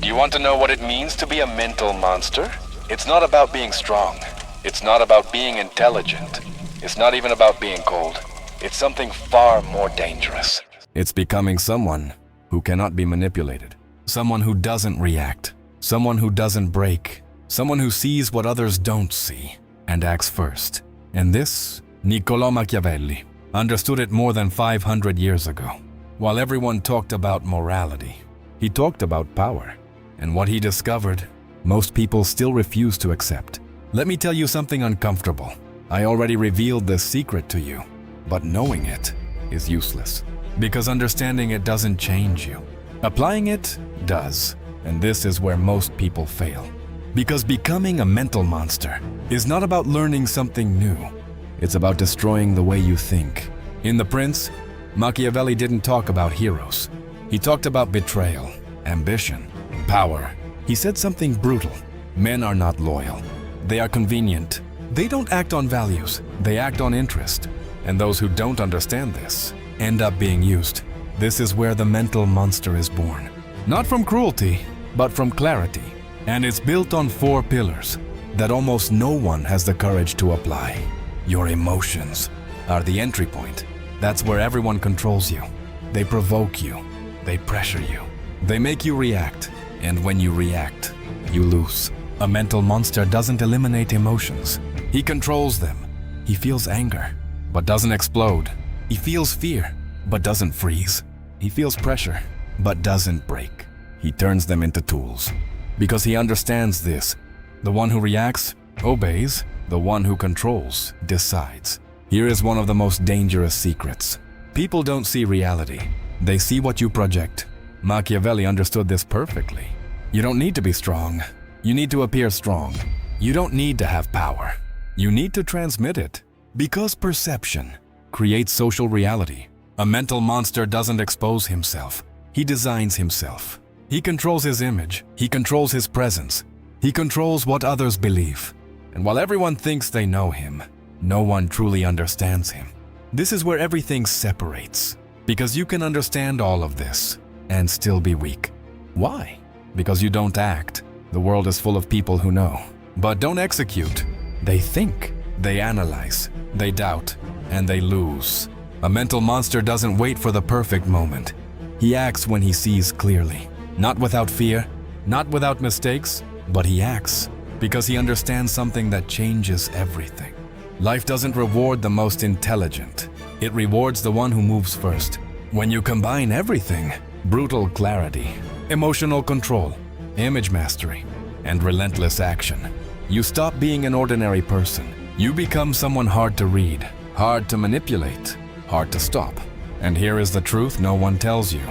You want to know what it means to be a mental monster? It's not about being strong. It's not about being intelligent. It's not even about being cold. It's something far more dangerous. It's becoming someone who cannot be manipulated. Someone who doesn't react. Someone who doesn't break. Someone who sees what others don't see and acts first. And this, Nicolás Maquiavelli understood it more than 500 years ago. While everyone talked about morality, he talked about power. And what he discovered, most people still refuse to accept. Let me tell you something uncomfortable. I already revealed this secret to you, but knowing it is useless. Because understanding it doesn't change you. Applying it does. And this is where most people fail. Because becoming a mental monster is not about learning something new. It's about destroying the way you think. In The Prince, Machiavelli didn't talk about heroes. He talked about betrayal, ambition, power. He said something brutal. Men are not loyal. They are convenient. They don't act on values. They act on interest. And those who don't understand this end up being used. This is where the mental monster is born. Not from cruelty, but from clarity. And it's built on 4 pillars that almost no one has the courage to apply. Your emotions are the entry point. That's where everyone controls you. They provoke you. They pressure you. They make you react. And when you react, you lose. A mental monster doesn't eliminate emotions. He controls them. He feels anger, but doesn't explode. He feels fear, but doesn't freeze. He feels pressure, but doesn't break. He turns them into tools. Because he understands this. The one who reacts, obeys. The one who controls, decides. Here is one of the most dangerous secrets. People don't see reality. They see what you project. Machiavelli understood this perfectly. You don't need to be strong. You need to appear strong. You don't need to have power. You need to transmit it. Because perception creates social reality. A mental monster doesn't expose himself. He designs himself. He controls his image. He controls his presence. He controls what others believe. And while everyone thinks they know him, no one truly understands him. This is where everything separates. Because you can understand all of this and still be weak. Why? Because you don't act. The world is full of people who know, but don't execute. They think, they analyze, they doubt, and they lose. A mental monster doesn't wait for the perfect moment. He acts when he sees clearly. Not without fear, not without mistakes, but he acts because he understands something that changes everything. Life doesn't reward the most intelligent. It rewards the one who moves first. When you combine everything, brutal clarity, emotional control, image mastery, and relentless action, you stop being an ordinary person. You become someone hard to read, hard to manipulate, hard to stop. And here is the truth no one tells you.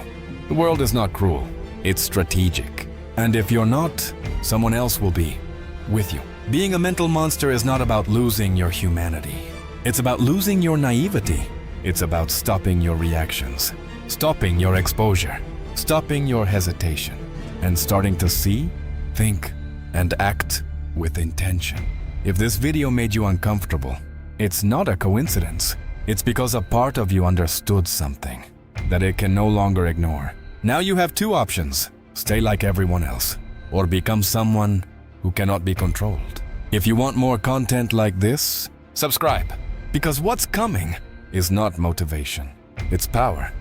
The world is not cruel. It's strategic. And if you're not, someone else will be with you. Being a mental monster is not about losing your humanity. It's about losing your naivety. It's about stopping your reactions, stopping your exposure, stopping your hesitation, and starting to see, think, and act with intention. If this video made you uncomfortable, it's not a coincidence. It's because a part of you understood something that it can no longer ignore. Now you have 2 options. Stay like everyone else, or become someone who cannot be controlled. If you want more content like this, subscribe. Because what's coming is not motivation. It's power.